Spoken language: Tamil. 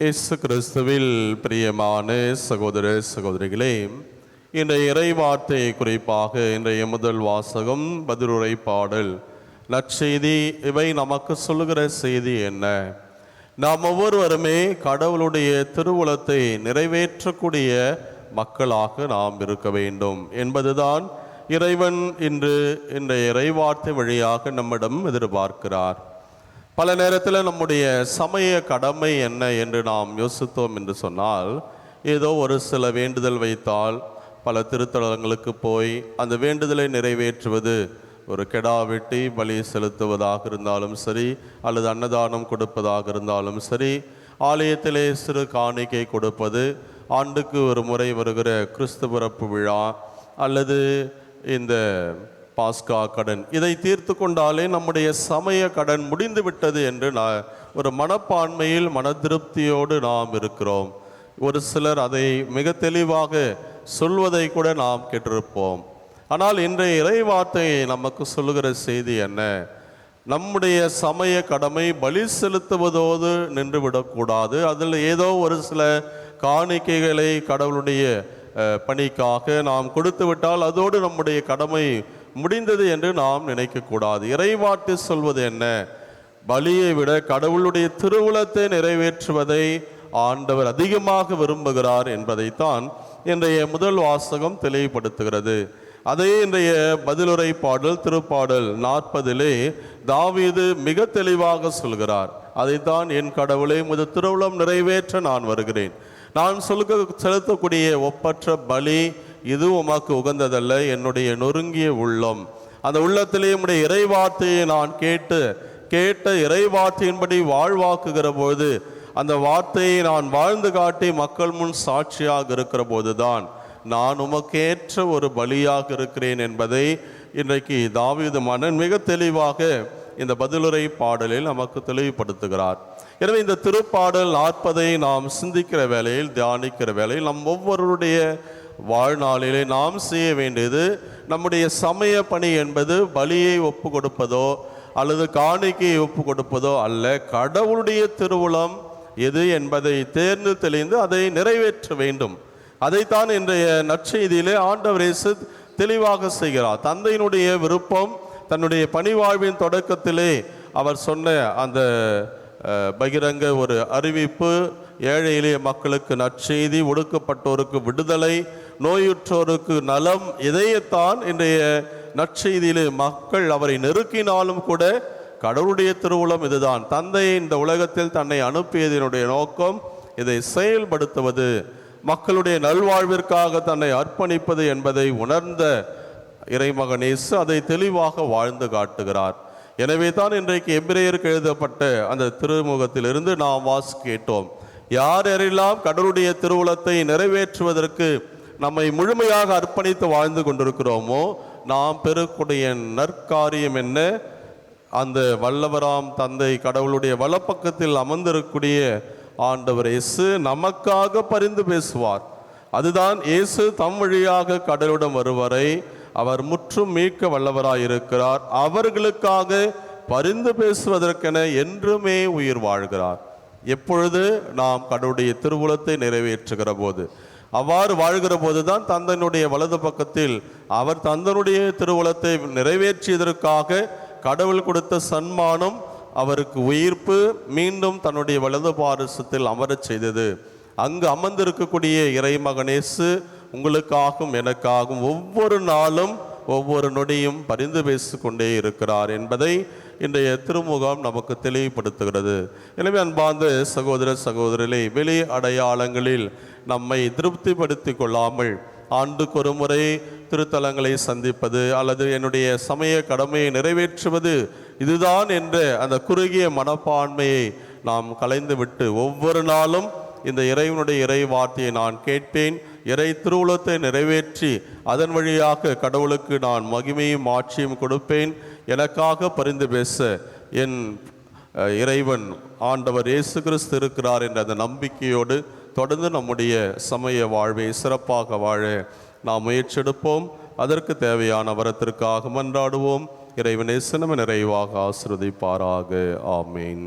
இயேசு கிறிஸ்துவில் பிரியமான சகோதர சகோதரிகளே, இன்றைய இறைவார்த்தை குறிப்பாக இன்றைய முதல் வாசகம், பதிலுரை பாடல், நற்செய்தி இவை நமக்கு சொல்லுகிற செய்தி என்ன? நாம் ஒவ்வொருவருமே கடவுளுடைய திருவுளத்தை நிறைவேற்றக்கூடிய மக்களாக நாம் இருக்க வேண்டும் என்பதுதான் இறைவன் இன்றைய இறைவார்த்தை வழியாக நம்மிடம் எதிர்பார்க்கிறார். பல நேரத்தில் நம்முடைய சமய கடமை என்ன என்று நாம் யோசித்தோம் என்று சொன்னால், ஏதோ ஒரு சில வேண்டுதல் வைத்தால் பல திருத்தலங்களுக்கு போய் அந்த வேண்டுதலை நிறைவேற்றுவது, ஒரு கெடா வெட்டி பலி செலுத்துவதாக இருந்தாலும் சரி, அல்லது அன்னதானம் கொடுப்பதாக இருந்தாலும் சரி, ஆலயத்திலே சிறு காணிக்கை கொடுப்பது, ஆண்டுக்கு ஒரு முறை வருகிற கிறிஸ்து பிறப்பு விழா, அல்லது இந்த பாஸ்கா கடன், இதை தீர்த்து கொண்டாலே நம்முடைய சமய கடன் முடிந்து விட்டது என்று ஒரு மனப்பான்மையில் மன திருப்தியோடு நாம் இருக்கிறோம். ஒரு சிலர் அதை மிக தெளிவாக சொல்வதை கூட நாம் கேட்டிருப்போம். ஆனால் இன்றைய இறைவார்த்தையை நமக்கு சொல்லுகிற செய்தி என்ன? நம்முடைய சமய கடமை பலி செலுத்துவதோடு நின்றுவிடக்கூடாது. அதில் ஏதோ ஒரு சில காணிக்கைகளை கடவுளுடைய பணிக்காக நாம் கொடுத்து விட்டால் அதோடு நம்முடைய கடமை முடிந்தது என்று நாம் நினைக்கக்கூடாது. இறைவார்த்தை சொல்வது என்ன? பலியை விட கடவுளுடைய திருவுளத்தை நிறைவேற்றுவதை ஆண்டவர் அதிகமாக விரும்புகிறார் என்பதைத்தான் இன்றைய முதல் வாசகம் தெளிவுபடுத்துகிறது. அதே இன்றைய பதிலுரை பாடல், திருப்பாடல் 40 தாவீது மிக தெளிவாக சொல்கிறார். அதைத்தான், என் கடவுளை உமது திருவுளம் நிறைவேற்ற நான் வருகிறேன். நான் செலுத்தக்கூடிய ஒப்பற்ற பலி இது உமக்கு உகந்ததல்ல, என்னுடைய நொறுங்கிய உள்ளம். அந்த உள்ளத்திலே உம்முடைய இறைவார்த்தையை நான் கேட்ட இறைவார்த்தையின்படி வாழ்வாக்குகிற போது, அந்த வார்த்தையை நான் வாழ்ந்து காட்டி மக்கள் முன் சாட்சியாக இருக்கிற போதுதான் நான் உமக்கேற்ற ஒரு பலியாக இருக்கிறேன் என்பதை இன்றைக்கு தாவீது மன்னன் மிக தெளிவாக இந்த பதிலுரை பாடலில் நமக்கு தெளிவுபடுத்துகிறார். எனவே இந்த திருப்பாடல் 40 நாம் சிந்திக்கிற வேளையில், தியானிக்கிற வேளையில், நம் ஒவ்வொருடைய வாழ்நாளிலே நாம் செய்ய வேண்டியது, நம்முடைய சமய பணி என்பது பலியை ஒப்பு கொடுப்பதோ அல்லது காணிக்கையை ஒப்பு கொடுப்பதோ அல்ல. கடவுளுடைய திருவுளம் எது என்பதை தேர்ந்து தெளிந்து அதை நிறைவேற்ற வேண்டும். அதைத்தான் இன்றைய நற்செய்தியிலே ஆண்டவர் இயேசு தெளிவாக செய்கிறார். தந்தையினுடைய விருப்பம், தன்னுடைய பணி வாழ்வின் தொடக்கத்திலே அவர் சொன்ன அந்த பகிரங்க ஒரு அறிவிப்பு, ஏழை எளிய மக்களுக்கு நற்செய்தி, ஒடுக்கப்பட்டோருக்கு விடுதலை, நோயுற்றோருக்கு நலம், இதையத்தான் இன்றைய நற்செய்தியிலே மக்கள் அவரை நெருக்கினாலும் கூட கடவுளுடைய திருவுளம் இதுதான். தந்தை இந்த உலகத்தில் தன்னை அனுப்பியதனுடைய நோக்கம் இதை செயல்படுத்துவது, மக்களுடைய நல்வாழ்விற்காக தன்னை அர்ப்பணிப்பது என்பதை உணர்ந்த இறைமகன் இயேசு அதை தெளிவாக வாழ்ந்து காட்டுகிறார். எனவே தான் இன்றைக்கு எபிரேயருக்கு எழுதப்பட்ட அந்த திருமுகத்திலிருந்து நாம் கேட்டோம், யார் யாரெல்லாம் கடவுளுடைய திருவுளத்தை நிறைவேற்றுவதற்கு நம்மை முழுமையாக அர்ப்பணித்து வாழ்ந்து கொண்டிருக்கிறோமோ, நாம் பெறக்கூடிய நற்காரியம் என்ன? அந்த வல்லவராம் தந்தை கடவுளுடைய வலப்பக்கத்தில் அமர்ந்திருக்கக்கூடிய ஆண்டவர் இயேசு நமக்காக பரிந்து பேசுவார். அதுதான், இயேசு தம் வழியாக கடவுளிடம் வருவரை அவர் முற்றும் மீட்க வல்லவராயிருக்கிறார். அவர்களுக்காக பரிந்து பேசுவதற்கென என்றுமே உயிர் வாழ்கிறார். எப்பொழுது நாம் கடவுளுடைய திருவுளத்தை நிறைவேற்றுகிற போது, அவ்வாறு வாழ்கிற போதுதான் தந்தனுடைய வலது பக்கத்தில் அவர் தந்தனுடைய திருவுளத்தை நிறைவேற்றியதற்காக கடவுள் கொடுத்த சன்மானம், அவருக்கு உயிர்ப்பு, மீண்டும் தன்னுடைய வலது பாரிசத்தில் அமரச் செய்தது. அங்கு அமர்ந்திருக்கக்கூடிய இறைமகனேசு உங்களுக்காகவும் எனக்காகவும் ஒவ்வொரு நாளும் ஒவ்வொரு நொடியும் பரிந்து பேசிக்கொண்டே இருக்கிறார் என்பதை இன்றைய திருமுகம் நமக்கு தெளிவுபடுத்துகிறது. எனவே அன்பார்ந்த சகோதர சகோதரிகளே, வெளி அடையாளங்களில் நம்மை திருப்திப்படுத்தி கொள்ளாமல் ஆண்டுக்கு ஒரு முறை திருத்தலங்களை சந்திப்பது அல்லது என்னுடைய சமய கடமையை நிறைவேற்றுவது இதுதான் என்ற அந்த குறுகிய மனப்பான்மையை நாம் கலைந்துவிட்டு, ஒவ்வொரு நாளும் இந்த இறைவனுடைய இறை வார்த்தையை நான் கேட்பேன், இறை திருவுளத்தை நிறைவேற்றி அதன் வழியாக கடவுளுக்கு நான் மகிமையும் ஆட்சியும் கொடுப்பேன், எனக்காக பரிந்து பேச என் இறைவன் ஆண்டவர் இயேசு கிறிஸ்து இருக்கிறார் என்ற அந்த நம்பிக்கையோடு தொடர்ந்து நம்முடைய சமய வாழ்வை சிறப்பாக வாழ நாம் முயற்சியெடுப்போம். அதற்கு தேவையான வரத்திற்காக மன்றாடுவோம். இறைவன் இயேசு நம்மை நிறைவாக ஆசீர்வதிப்பாராக. ஆமீன்.